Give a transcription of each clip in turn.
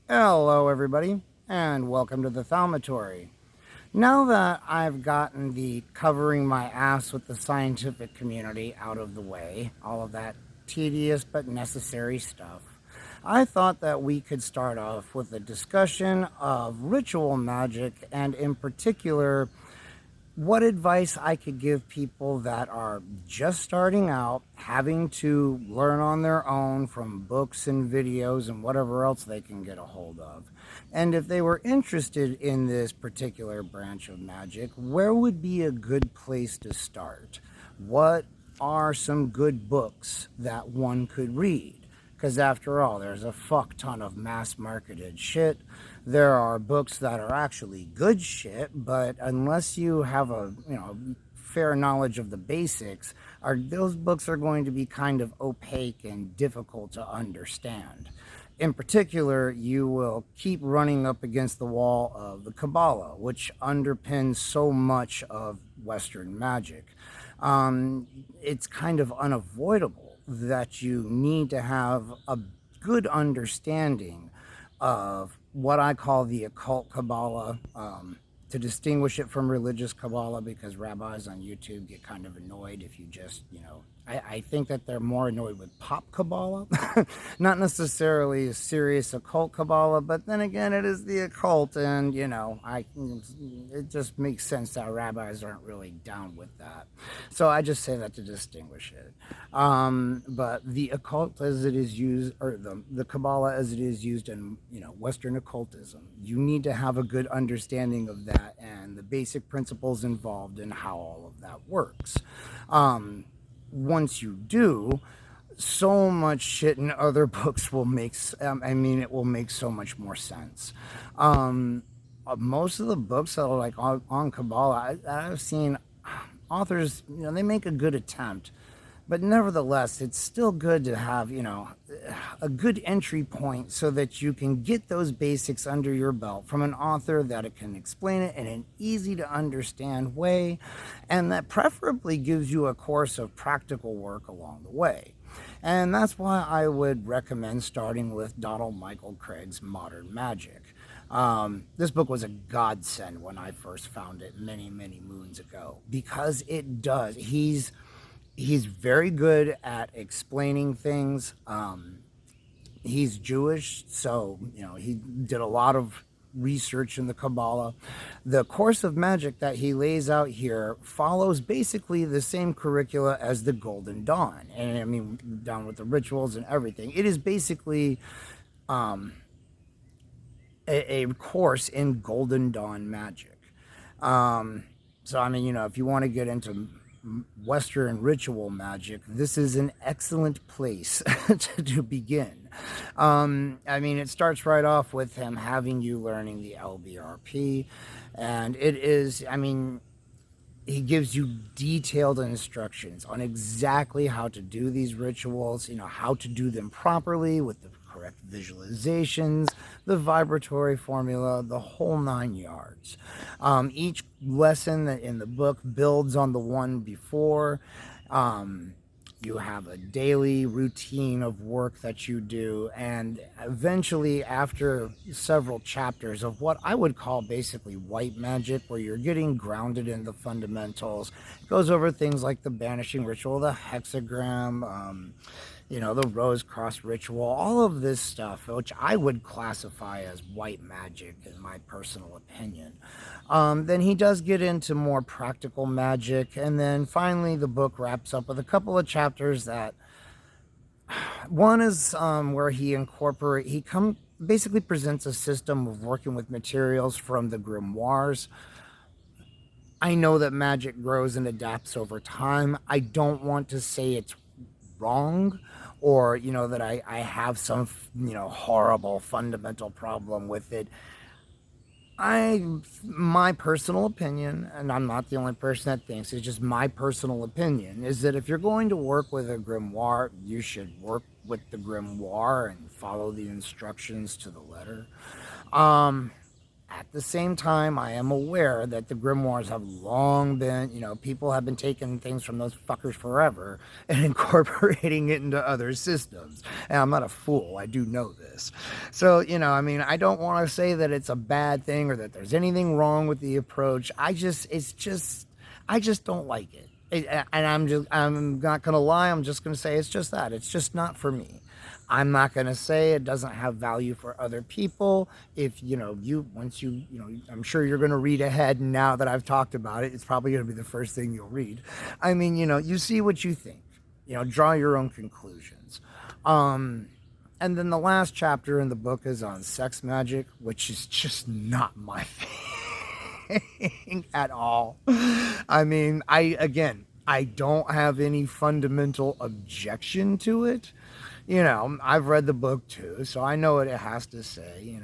Hello, everybody, and welcome to the Thaumatori. Now that I've gotten the covering my ass with the scientific community out of the way, all of that tedious but necessary stuff, I thought that we could start off with a discussion of ritual magic and, in particular, what advice I could give people that are just starting out, having to learn on their own from books and videos and whatever else they can get a hold of. And if they were interested in this particular branch of magic, where would be a good place to start? What are some good books that one could read? Because after all, there's a fuck ton of mass marketed shit. There are books that are actually good shit, but unless you have a, fair knowledge of the basics, those books are going to be kind of opaque and difficult to understand. In particular, you will keep running up against the wall of the Kabbalah, which underpins so much of Western magic. It's kind of unavoidable that you need to have a good understanding of what I call the occult Kabbalah, to distinguish it from religious Kabbalah, because rabbis on YouTube get kind of annoyed if you just, I think that they're more annoyed with pop Kabbalah, not necessarily a serious occult Kabbalah, but then again, it is the occult, and, it just makes sense that rabbis aren't really down with that. So I just say that to distinguish it. But the occult as it is used, or the Kabbalah as it is used in, Western occultism, you need to have a good understanding of that and the basic principles involved in how all of that works. Once you do, so much shit in other books will make, it will make so much more sense. Most of the books that are like on Kabbalah, I've seen authors, they make a good attempt, but nevertheless, it's still good to have, a good entry point so that you can get those basics under your belt from an author that it can explain it in an easy to understand way, and that preferably gives you a course of practical work along the way. And that's why I would recommend starting with Donald Michael Craig's Modern Magic. This book was a godsend when I first found it many, many moons ago, because it does. He's very good at explaining things. He's Jewish, so he did a lot of research in the Kabbalah. The course of magic that he lays out here follows basically the same curricula as the Golden Dawn, and down with the rituals and everything. It is basically a course in Golden Dawn magic. So if you want to get into Western ritual magic, this is an excellent place to begin. It starts right off with him having you learning the LBRP, and it is, he gives you detailed instructions on exactly how to do these rituals, how to do them properly with the correct visualizations, the vibratory formula, the whole 9 yards. Each lesson that in the book builds on the one before. You have a daily routine of work that you do, and eventually, after several chapters of what I would call basically white magic, where you're getting grounded in the fundamentals, it goes over things like the banishing ritual, the hexagram, the rose cross ritual, all of this stuff, which I would classify as white magic in my personal opinion. Then he does get into more practical magic, and then finally the book wraps up with a couple of chapters that, one is where he basically presents a system of working with materials from the grimoires. I know that magic grows and adapts over time. I don't want to say it's wrong, or that I have some horrible fundamental problem with it. My personal opinion, and I'm not the only person that thinks, it's just my personal opinion, is that if you're going to work with a grimoire, you should work with the grimoire and follow the instructions to the letter. At the same time, I am aware that the grimoires have long been, people have been taking things from those fuckers forever and incorporating it into other systems. And I'm not a fool. I do know this. So, I don't want to say that it's a bad thing or that there's anything wrong with the approach. I just don't like it. I'm not going to lie. I'm just going to say it's just that. It's just not for me. I'm not going to say it doesn't have value for other people. If, I'm sure you're going to read ahead. And now that I've talked about it, it's probably going to be the first thing you'll read. I mean, you see what you think, draw your own conclusions. And then the last chapter in the book is on sex magic, which is just not my thing at all. I mean, I don't have any fundamental objection to it. I've read the book too, so I know what it has to say.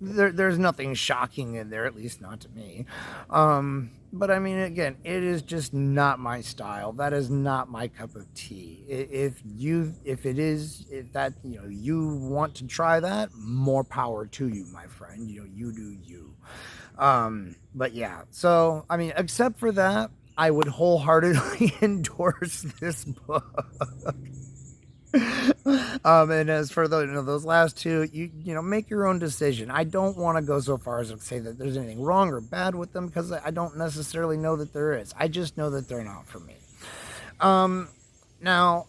There's nothing shocking in there, at least not to me. But I mean, again, it is just not my style. That is not my cup of tea. If you want to try that, more power to you, my friend. You do you. But yeah, so I mean, except for that, I would wholeheartedly endorse this book. And as for those last two, you make your own decision. I don't want to go so far as to say that there's anything wrong or bad with them, because I don't necessarily know that there is. I just know that they're not for me. Now,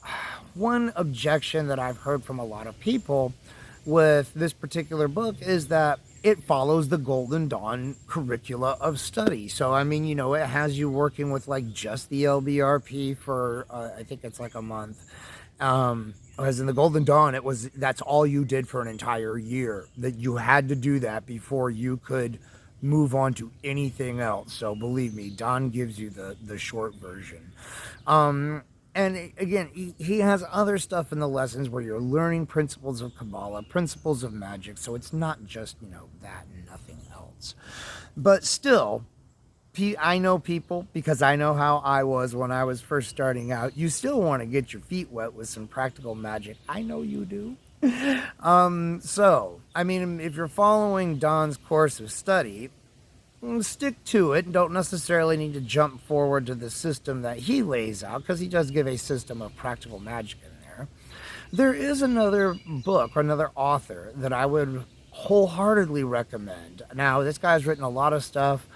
one objection that I've heard from a lot of people with this particular book is that it follows the Golden Dawn curricula of study. So, I mean, it has you working with like just the LBRP for, I think it's like a month. As in the Golden Dawn, that's all you did for an entire year, that you had to do that before you could move on to anything else. So believe me, Don gives you the short version. And again, he has other stuff in the lessons where you're learning principles of Kabbalah, principles of magic. So it's not just, that and nothing else. But still, I know people, because I know how I was when I was first starting out. You still want to get your feet wet with some practical magic. I know you do. So, I mean, if you're following Don's course of study, stick to it. Don't necessarily need to jump forward to the system that he lays out, because he does give a system of practical magic in there. There is another book or another author that I would wholeheartedly recommend. Now, this guy's written a lot of stuff.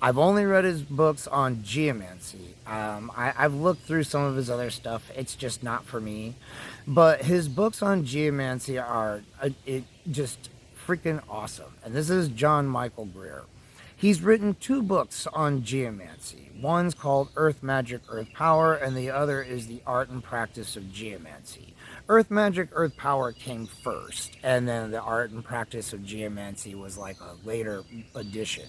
I've only read his books on geomancy. I've looked through some of his other stuff. It's just not for me. But his books on geomancy are just freaking awesome. And this is John Michael Greer. He's written 2 books on geomancy. One's called Earth Magic, Earth Power, and the other is The Art and Practice of Geomancy. Earth Magic, Earth Power came first, and then The Art and Practice of Geomancy was like a later addition.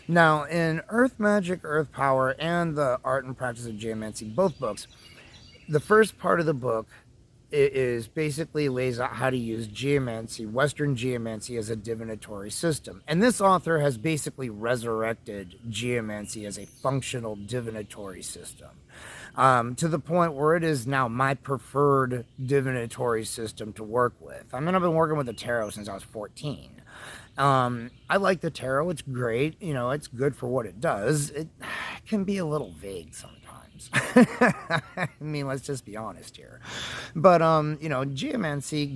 Now, in Earth Magic, Earth Power, and The Art and Practice of Geomancy, both books, the first part of the book is basically lays out how to use geomancy, Western geomancy, as a divinatory system. And this author has basically resurrected geomancy as a functional divinatory system, to the point where it is now my preferred divinatory system to work with. I mean, I've been working with the tarot since I was 14. I like the tarot. It's great. It's good for what it does. It can be a little vague sometimes. I mean, let's just be honest here. But, geomancy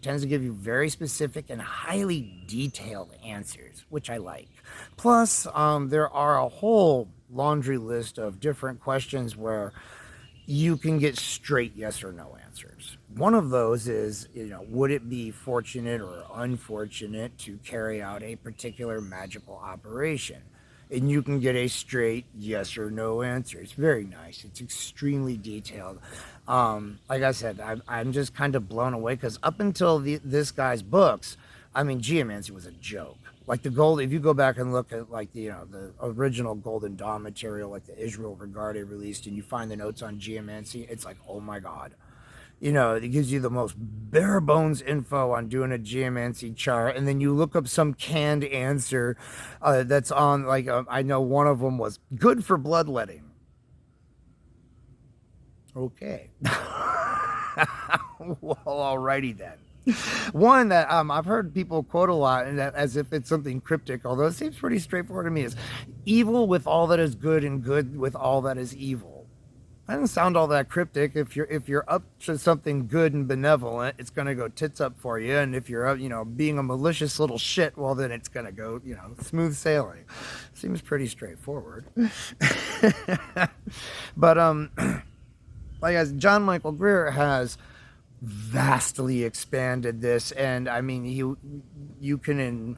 tends to give you very specific and highly detailed answers, which I like. Plus, there are a whole laundry list of different questions where you can get straight yes or no answers. One of those is, would it be fortunate or unfortunate to carry out a particular magical operation? And you can get a straight yes or no answer. It's very nice. It's extremely detailed. Like I said, I'm just kind of blown away, because up until this guy's books, I mean, geomancy was a joke. Like if you go back and look at the original Golden Dawn material, like the Israel Regardie released, and you find the notes on geomancy, it's like, oh my God. It gives you the most bare bones info on doing a geomancy chart, and then you look up some canned answer that's on, I know one of them was good for bloodletting. Okay. Well, alrighty then. One that I've heard people quote a lot, and that as if it's something cryptic, although it seems pretty straightforward to me, is evil with all that is good and good with all that is evil. That doesn't sound all that cryptic. If you're up to something good and benevolent, it's gonna go tits up for you, and if you're up, being a malicious little shit, well then it's gonna go, smooth sailing. Seems pretty straightforward. But like as John Michael Greer has vastly expanded this, and I mean you can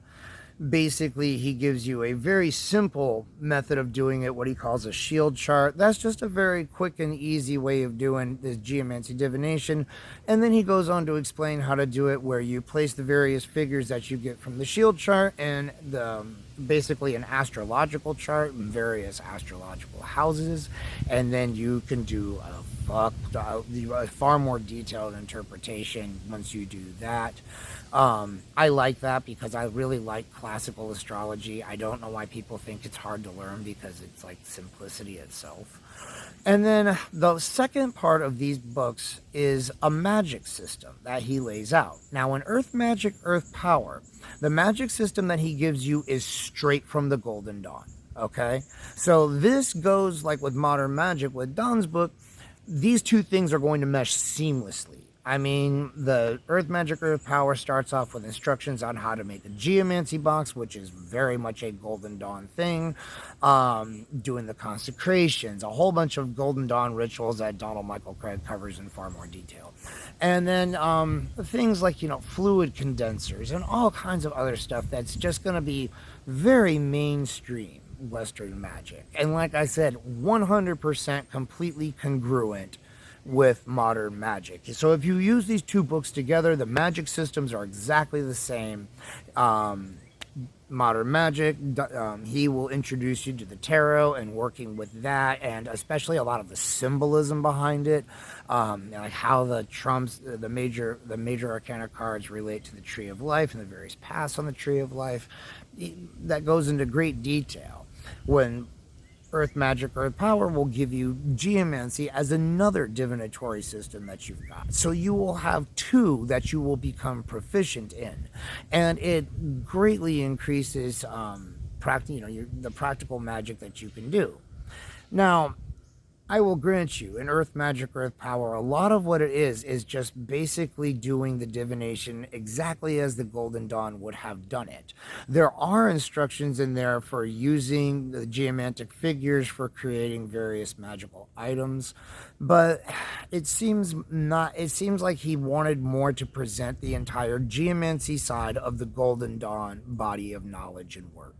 basically he gives you a very simple method of doing it, what he calls a shield chart. That's just a very quick and easy way of doing this geomancy divination, and then he goes on to explain how to do it, where you place the various figures that you get from the shield chart and the basically an astrological chart and various astrological houses, and then you can do a far more detailed interpretation once you do that. I like that because I really like classical astrology. I don't know why people think it's hard to learn, because it's like simplicity itself. And then the second part of these books is a magic system that he lays out. Now, in Earth Magic, Earth Power, the magic system that he gives you is straight from the Golden Dawn. Okay? So this goes like with Modern Magic, with Don's book, these two things are going to mesh seamlessly. I mean, the Earth Magic, Earth Power starts off with instructions on how to make a geomancy box, which is very much a Golden Dawn thing. Doing the consecrations, a whole bunch of Golden Dawn rituals that Donald Michael Craig covers in far more detail. And then things like, fluid condensers and all kinds of other stuff that's just going to be very mainstream Western magic. And like I said, 100% completely congruent with modern magic. So if you use these two books together, the magic systems are exactly the same. Modern Magic, he will introduce you to the tarot and working with that, and especially a lot of the symbolism behind it, like how the trumps, the major arcana cards relate to the Tree of Life and the various paths on the Tree of Life. That goes into great detail. When Earth Magic, Earth Power will give you geomancy as another divinatory system that you've got. So you will have two that you will become proficient in, and it greatly increases the practical magic that you can do. Now, I will grant you, in Earth Magic, Earth Power, a lot of what it is just basically doing the divination exactly as the Golden Dawn would have done it. There are instructions in there for using the geomantic figures for creating various magical items, but it seems like he wanted more to present the entire geomancy side of the Golden Dawn body of knowledge and work.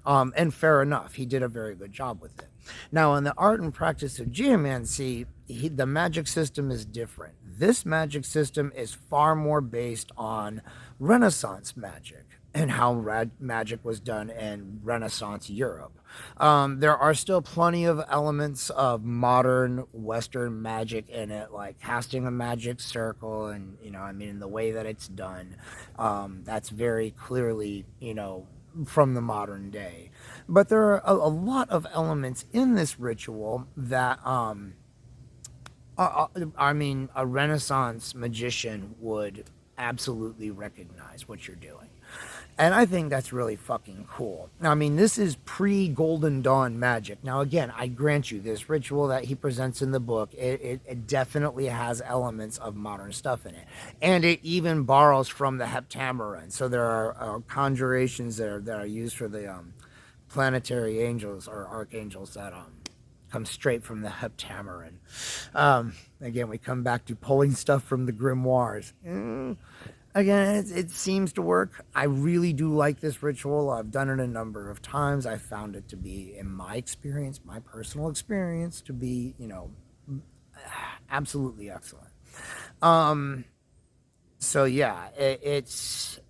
And fair enough, he did a very good job with it. Now, in the art and practice of geomancy, the magic system is different. This magic system is far more based on Renaissance magic and how magic was done in Renaissance Europe. There are still plenty of elements of modern Western magic in it, like casting a magic circle, and the way that it's done, that's very clearly, from the modern day. But there are a lot of elements in this ritual that a Renaissance magician would absolutely recognize what you're doing. And I think that's really fucking cool. Now, this is pre-Golden Dawn magic. Now, again, I grant you, this ritual that he presents in the book, it definitely has elements of modern stuff in it. And it even borrows from the Heptameron. So there are conjurations that are used for the planetary angels or archangels that come straight from the Heptameron. Again, we come back to pulling stuff from the grimoires. Again, it seems to work. I really do like this ritual. I've done it a number of times. I found it to be, in my experience, my personal experience, to be, absolutely excellent. So yeah, it's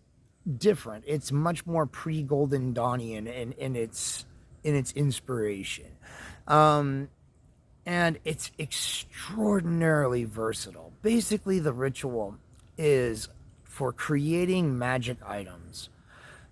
different. It's much more pre-Golden Dawnian in its inspiration. And it's extraordinarily versatile. Basically, the ritual is for creating magic items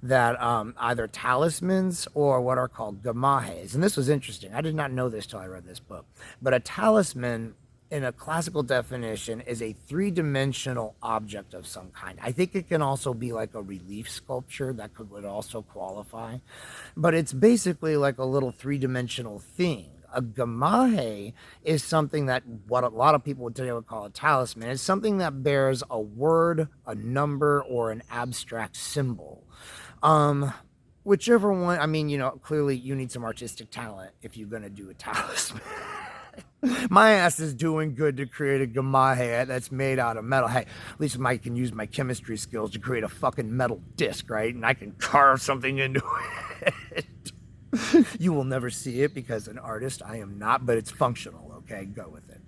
that either talismans or what are called gamahes. And this was interesting. I did not know this till I read this book. But a talisman in a classical definition, is a three-dimensional object of some kind. I think it can also be like a relief sculpture that would also qualify, but it's basically like a little three-dimensional thing. A gamahe is something that what a lot of people today would call a talisman. It's something that bears a word, a number, or an abstract symbol. Whichever one, I mean, you know, clearly you need some artistic talent if you're going to do a talisman. My ass is doing good to create a gamahe that's made out of metal. Hey, at least I can use my chemistry skills to create a fucking metal disc, right? And I can carve something into it. You will never see it because an artist I am not, but it's functional, okay? Go with it.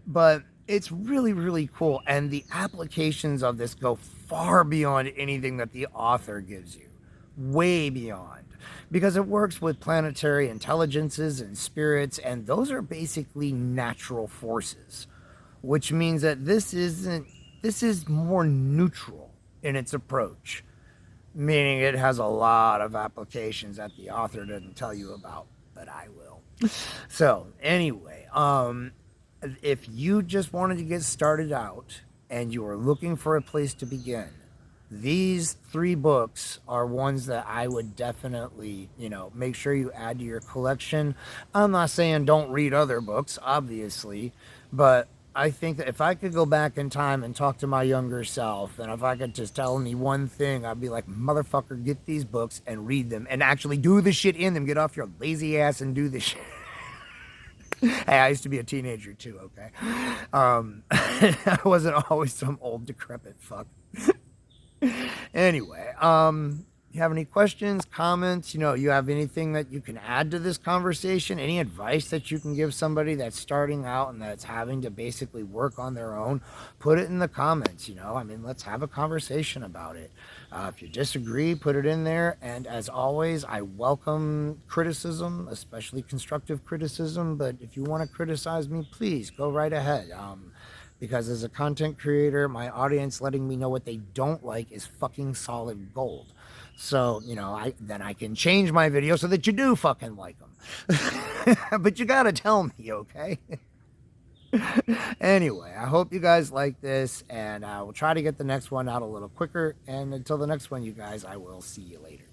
But it's really, really cool. And the applications of this go far beyond anything that the author gives you. Way beyond. Because it works with planetary intelligences and spirits, and those are basically natural forces. Which means that this is more neutral in its approach. Meaning it has a lot of applications that the author doesn't tell you about, but I will. So anyway, if you just wanted to get started out and you are looking for a place to begin, these 3 books are ones that I would definitely, you know, make sure you add to your collection. I'm not saying don't read other books, obviously, but I think that if I could go back in time and talk to my younger self, and if I could just tell me one thing, I'd be like, motherfucker, get these books and read them and actually do the shit in them. Get off your lazy ass and do the shit. Hey, I used to be a teenager too, okay? I wasn't always some old decrepit fuck. Anyway, you have any questions, comments, you know, you have anything that you can add to this conversation, any advice that you can give somebody that's starting out and that's having to basically work on their own, put it in the comments, you know, I mean, let's have a conversation about it. If you disagree, put it in there. And as always, I welcome criticism, especially constructive criticism, but if you want to criticize me, please go right ahead. Because as a content creator, my audience letting me know what they don't like is fucking solid gold. So, you know, then I can change my video so that you do fucking like them. But you gotta tell me, okay? Anyway, I hope you guys like this, and I will try to get the next one out a little quicker. And until the next one, you guys, I will see you later.